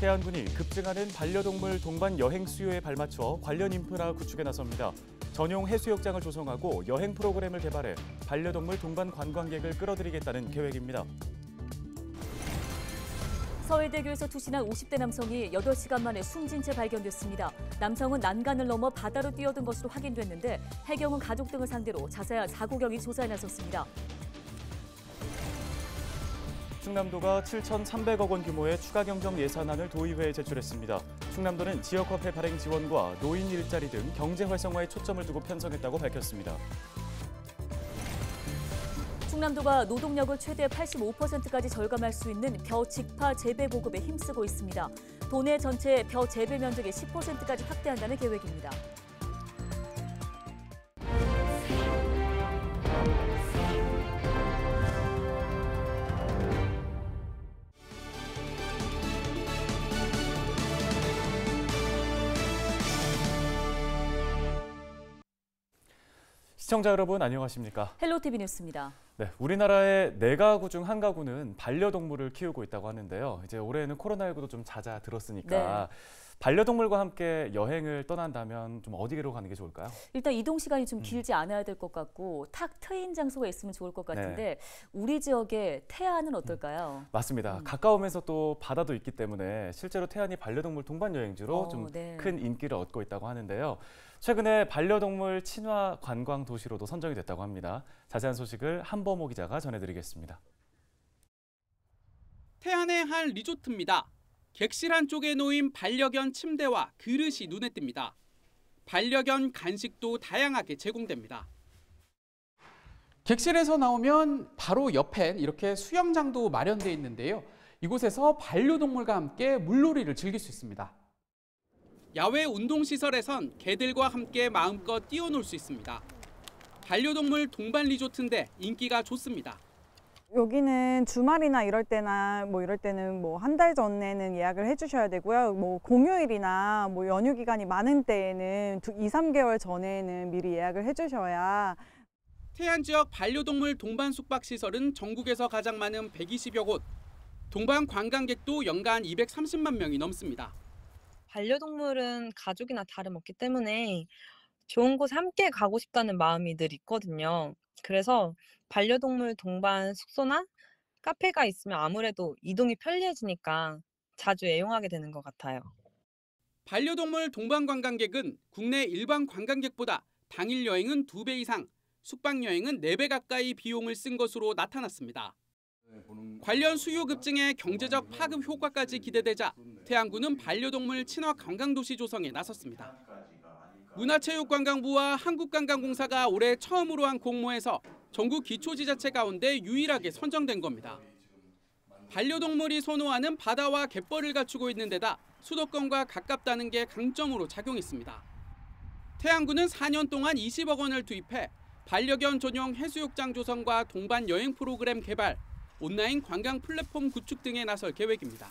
태안군이 급증하는 반려동물 동반 여행 수요에 발맞춰 관련 인프라 구축에 나섭니다. 전용 해수욕장을 조성하고 여행 프로그램을 개발해 반려동물 동반 관광객을 끌어들이겠다는 계획입니다. 서해대교에서 투신한 50대 남성이 8시간 만에 숨진 채 발견됐습니다. 남성은 난간을 넘어 바다로 뛰어든 것으로 확인됐는데 해경은 가족 등을 상대로 자세한 사고 경위 조사에 나섰습니다. 충남도가 7,300억 원 규모의 추가 경정 예산안을 도의회에 제출했습니다. 충남도는 지역화폐 발행 지원과 노인 일자리 등 경제 활성화에 초점을 두고 편성했다고 밝혔습니다. 충남도가 노동력을 최대 85%까지 절감할 수 있는 벼 직파 재배 보급에 힘쓰고 있습니다. 도내 전체 벼 재배 면적의 10%까지 확대한다는 계획입니다. 시청자 여러분 안녕하십니까? 헬로티비 뉴스입니다. 네, 우리나라의 4가구 중 1가구는 반려동물을 키우고 있다고 하는데요. 이제 올해는 코로나19도 좀 잦아들었으니까 반려동물과 함께 여행을 떠난다면 좀 어디로 가는 게 좋을까요? 일단 이동 시간이 좀 길지 않아야 될 것 같고 탁 트인 장소가 있으면 좋을 것 같은데 우리 지역의 태안은 어떨까요? 맞습니다. 가까우면서 또 바다도 있기 때문에 실제로 태안이 반려동물 동반 여행지로 좀 큰 인기를 얻고 있다고 하는데요. 최근에 반려동물 친화 관광 도시로도 선정이 됐다고 합니다. 자세한 소식을 한범호 기자가 전해드리겠습니다. 태안의 한 리조트입니다. 객실 한쪽에 놓인 반려견 침대와 그릇이 눈에 띕니다. 반려견 간식도 다양하게 제공됩니다. 객실에서 나오면 바로 옆엔 이렇게 수영장도 마련되어 있는데요. 이곳에서 반려동물과 함께 물놀이를 즐길 수 있습니다. 야외 운동시설에선 개들과 함께 마음껏 뛰어놀 수 있습니다. 반려동물 동반 리조트인데 인기가 좋습니다. 여기는 주말이나 이럴 때나 이럴 때는 한 달 전에는 예약을 해주셔야 되고요. 공휴일이나 연휴 기간이 많은 때에는 2, 3개월 전에는 미리 예약을 해주셔야. 태안 지역 반려동물 동반 숙박시설은 전국에서 가장 많은 120여 곳. 동반 관광객도 연간 230만 명이 넘습니다. 반려동물은 가족이나 다름없기 때문에 좋은 곳에 함께 가고 싶다는 마음이 늘 있거든요. 그래서 반려동물 동반 숙소나 카페가 있으면 아무래도 이동이 편리해지니까 자주 애용하게 되는 것 같아요. 반려동물 동반 관광객은 국내 일반 관광객보다 당일 여행은 2배 이상, 숙박 여행은 4배 가까이 비용을 쓴 것으로 나타났습니다. 관련 수요 급증에 경제적 파급 효과까지 기대되자 태안군은 반려동물 친화 관광도시 조성에 나섰습니다. 문화체육관광부와 한국관광공사가 올해 처음으로 한 공모에서 전국 기초지자체 가운데 유일하게 선정된 겁니다. 반려동물이 선호하는 바다와 갯벌을 갖추고 있는 데다 수도권과 가깝다는 게 강점으로 작용했습니다. 태안군은 4년 동안 20억 원을 투입해 반려견 전용 해수욕장 조성과 동반 여행 프로그램 개발, 온라인 관광 플랫폼 구축 등에 나설 계획입니다.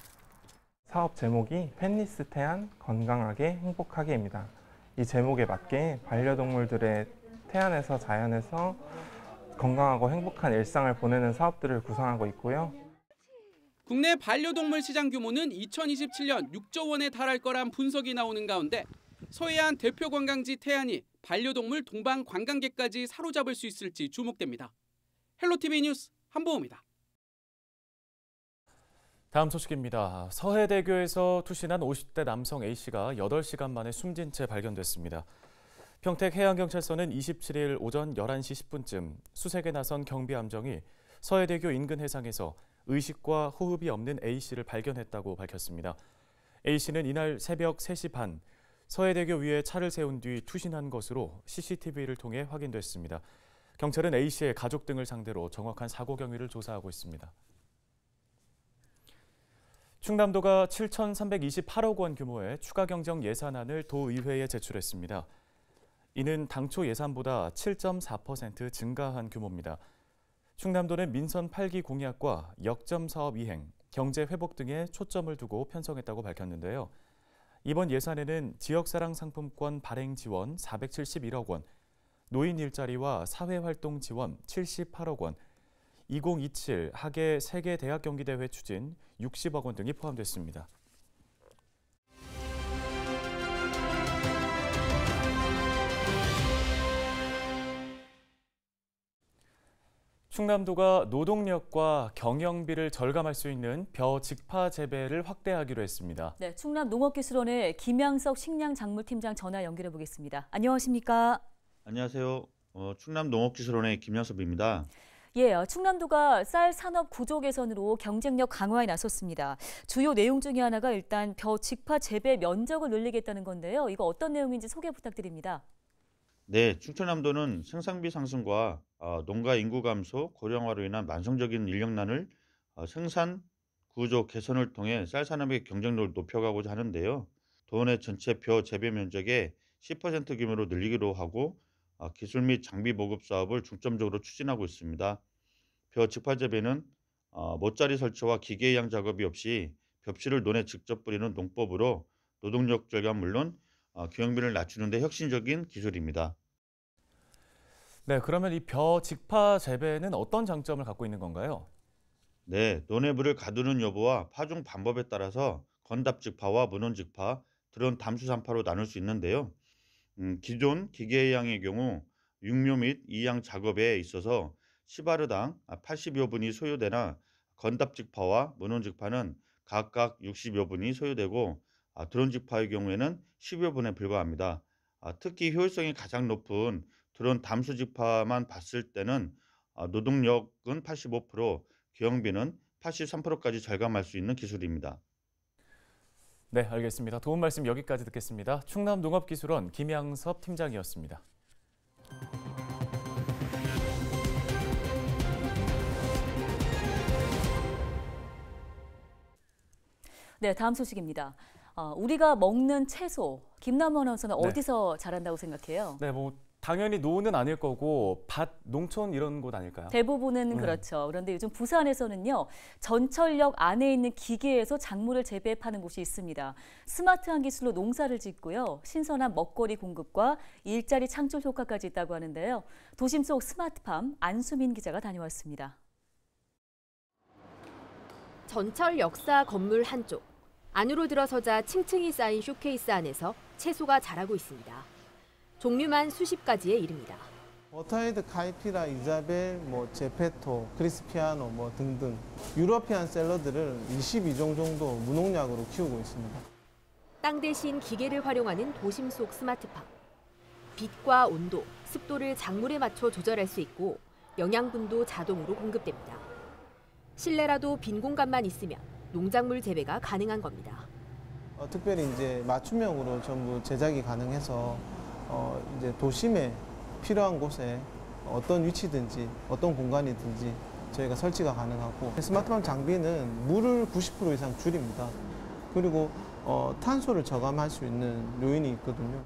사업 제목이 펫니스 태안 건강하게 행복하게입니다. 이 제목에 맞게 반려동물들의 태안에서 자연에서 건강하고 행복한 일상을 보내는 사업들을 구성하고 있고요. 국내 반려동물 시장 규모는 2027년 6조 원에 달할 거란 분석이 나오는 가운데 서해안 대표 관광지 태안이 반려동물 동반 관광객까지 사로잡을 수 있을지 주목됩니다. 헬로티비 뉴스 한보호입니다. 다음 소식입니다. 서해대교에서 투신한 50대 남성 A씨가 8시간 만에 숨진 채 발견됐습니다. 평택해양경찰서는 27일 오전 11시 10분쯤 수색에 나선 경비함정이 서해대교 인근 해상에서 의식과 호흡이 없는 A씨를 발견했다고 밝혔습니다. A씨는 이날 새벽 3시 반 서해대교 위에 차를 세운 뒤 투신한 것으로 CCTV를 통해 확인됐습니다. 경찰은 A씨의 가족 등을 상대로 정확한 사고 경위를 조사하고 있습니다. 충남도가 7,328억 원 규모의 추가 경정 예산안을 도의회에 제출했습니다. 이는 당초 예산보다 7.4% 증가한 규모입니다. 충남도는 민선 8기 공약과 역점 사업 이행, 경제 회복 등에 초점을 두고 편성했다고 밝혔는데요. 이번 예산에는 지역사랑 상품권 발행 지원 471억 원, 노인 일자리와 사회활동 지원 78억 원, 2027 하계 세계 대학 경기대회 추진 60억 원 등이 포함됐습니다. 충남도가 노동력과 경영비를 절감할 수 있는 벼 직파 재배를 확대하기로 했습니다. 네, 충남 농업기술원의 김양석 식량작물팀장 전화 연결해 보겠습니다. 안녕하십니까? 안녕하세요. 충남 농업기술원의 김양섭입니다. 예, 충남도가 쌀 산업 구조 개선으로 경쟁력 강화에 나섰습니다. 주요 내용 중에 하나가 일단 벼 직파 재배 면적을 늘리겠다는 건데요. 이거 어떤 내용인지 소개 부탁드립니다. 네, 충청남도는 생산비 상승과 농가 인구 감소, 고령화로 인한 만성적인 인력난을 생산 구조 개선을 통해 쌀 산업의 경쟁력을 높여가고자 하는데요. 도원의 전체 벼 재배 면적의 10% 규모로 늘리기로 하고 기술 및 장비 보급 사업을 중점적으로 추진하고 있습니다. 벼 직파 재배는 모짜리 설치와 기계 이양 작업이 없이 벽실을 논에 직접 뿌리는 농법으로 노동력 절감 물론 경영비를 낮추는 데 혁신적인 기술입니다. 네, 그러면 이 벼 직파 재배는 어떤 장점을 갖고 있는 건가요? 네, 논의 물을 가두는 여부와 파종 방법에 따라서 건답 직파와 문원 직파, 드론 담수 산파로 나눌 수 있는데요. 기존 기계 이양의 경우 육묘 및 이양 작업에 있어서 시바르당 80여 분이 소요되나 건답 직파와 문원 직파는 각각 60여 분이 소요되고 드론 직파의 경우에는 10여 분에 불과합니다. 특히 효율성이 가장 높은 드론 담수 직파만 봤을 때는 노동력은 85%, 경영비는 83%까지 절감할 수 있는 기술입니다. 네, 알겠습니다. 도움 말씀 여기까지 듣겠습니다. 충남농업기술원 김양섭 팀장이었습니다. 네, 다음 소식입니다. 우리가 먹는 채소, 김남호 아나운서는 네. 어디서 자란다고 생각해요? 네, 당연히 노는 아닐 거고 밭, 농촌 이런 곳 아닐까요? 대부분은 그렇죠. 그런데 요즘 부산에서는요, 전철역 안에 있는 기계에서 작물을 재배해 파는 곳이 있습니다. 스마트한 기술로 농사를 짓고요, 신선한 먹거리 공급과 일자리 창출 효과까지 있다고 하는데요. 도심 속 스마트팜 안수민 기자가 다녀왔습니다. 전철 역사 건물 한쪽. 안으로 들어서자 층층이 쌓인 쇼케이스 안에서 채소가 자라고 있습니다. 종류만 수십 가지에 이릅니다. 워터헤드 카이피라, 이자벨, 제페토, 크리스피아노 등등 유러피안 샐러드를 22종 정도 무농약으로 키우고 있습니다. 땅 대신 기계를 활용하는 도심 속 스마트팜. 빛과 온도, 습도를 작물에 맞춰 조절할 수 있고 영양분도 자동으로 공급됩니다. 실내라도 빈 공간만 있으면 농작물 재배가 가능한 겁니다. 특별히 이제 맞춤형으로 전부 제작이 가능해서 이제 도심에 필요한 곳에 어떤 위치든지 어떤 공간이든지 저희가 설치가 가능하고 스마트팜 장비는 물을 90% 이상 줄입니다. 그리고 탄소를 저감할 수 있는 요인이 있거든요.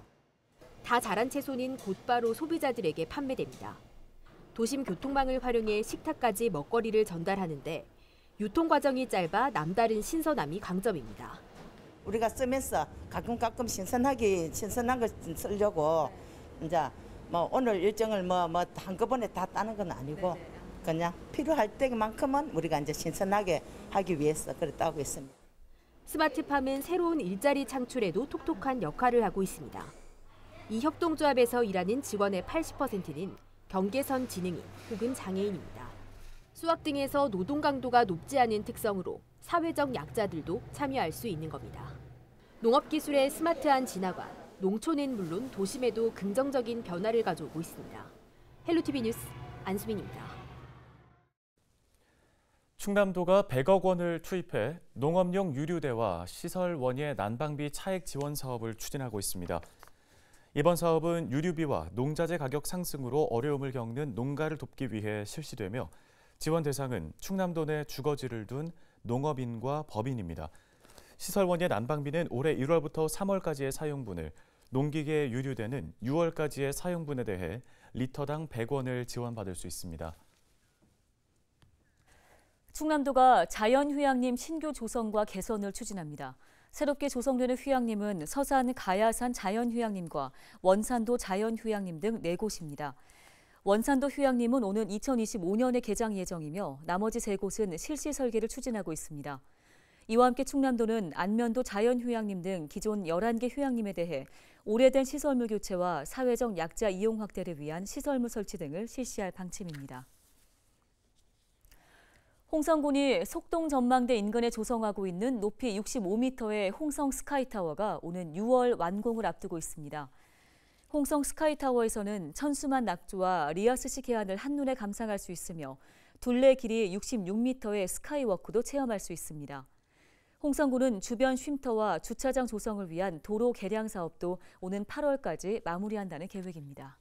다 자란 채소는 곧바로 소비자들에게 판매됩니다. 도심 교통망을 활용해 식탁까지 먹거리를 전달하는데 유통 과정이 짧아 남다른 신선함이 강점입니다. 우리가 쓰면서 가끔 신선한 걸 쓰려고 이제 오늘 일정을 한꺼번에 다 따는 건 아니고 그냥 필요할 때만큼은 우리가 이제 신선하게 하기 위해서 그랬다고 했습니다. 스마트팜은 새로운 일자리 창출에도 톡톡한 역할을 하고 있습니다. 이 협동조합에서 일하는 직원의 80%는 경계선 지능인 혹은 장애인입니다. 수학 등에서 노동 강도가 높지 않은 특성으로 사회적 약자들도 참여할 수 있는 겁니다. 농업기술의 스마트한 진화가 농촌은 물론 도심에도 긍정적인 변화를 가져오고 있습니다. 헬로티비 뉴스 안수민입니다. 충남도가 100억 원을 투입해 농업용 유류대와 시설 원예 난방비 차액 지원 사업을 추진하고 있습니다. 이번 사업은 유류비와 농자재 가격 상승으로 어려움을 겪는 농가를 돕기 위해 실시되며 지원 대상은 충남도 내 주거지를 둔 농업인과 법인입니다. 시설 원예 난방비는 올해 1월부터 3월까지의 사용분을, 농기계 유류대는 6월까지의 사용분에 대해 리터당 100원을 지원받을 수 있습니다. 충남도가 자연휴양림 신규 조성과 개선을 추진합니다. 새롭게 조성되는 휴양림은 서산 가야산 자연휴양림과 원산도 자연휴양림 등 4곳입니다. 원산도 휴양림은 오는 2025년에 개장 예정이며 나머지 3곳은 실시 설계를 추진하고 있습니다. 이와 함께 충남도는 안면도 자연휴양림 등 기존 11개 휴양림에 대해 오래된 시설물 교체와 사회적 약자 이용 확대를 위한 시설물 설치 등을 실시할 방침입니다. 홍성군이 속동 전망대 인근에 조성하고 있는 높이 65m의 홍성 스카이타워가 오는 6월 완공을 앞두고 있습니다. 홍성 스카이타워에서는 천수만 낙조와 리아스식 해안을 한눈에 감상할 수 있으며 둘레 길이 66m의 스카이워크도 체험할 수 있습니다. 홍성군은 주변 쉼터와 주차장 조성을 위한 도로 개량 사업도 오는 8월까지 마무리한다는 계획입니다.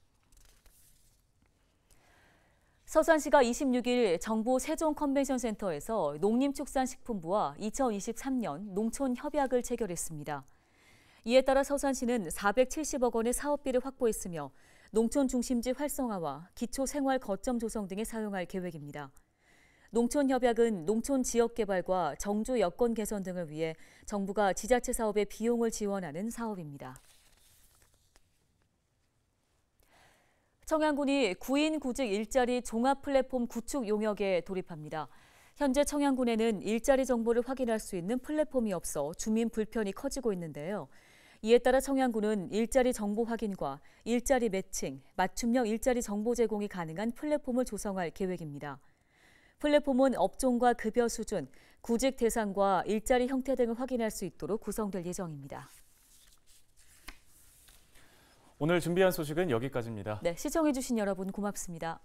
서산시가 26일 정부 세종 컨벤션 센터에서 농림축산식품부와 2023년 농촌 협약을 체결했습니다. 이에 따라 서산시는 470억 원의 사업비를 확보했으며 농촌 중심지 활성화와 기초 생활 거점 조성 등에 사용할 계획입니다. 농촌 협약은 농촌 지역 개발과 정주 여건 개선 등을 위해 정부가 지자체 사업의 비용을 지원하는 사업입니다. 청양군이 9인 구직 일자리 종합 플랫폼 구축 용역에 돌입합니다. 현재 청양군에는 일자리 정보를 확인할 수 있는 플랫폼이 없어 주민 불편이 커지고 있는데요. 이에 따라 청양군은 일자리 정보 확인과 일자리 매칭, 맞춤형 일자리 정보 제공이 가능한 플랫폼을 조성할 계획입니다. 플랫폼은 업종과 급여 수준, 구직 대상과 일자리 형태 등을 확인할 수 있도록 구성될 예정입니다. 오늘 준비한 소식은 여기까지입니다. 네, 시청해주신 여러분 고맙습니다.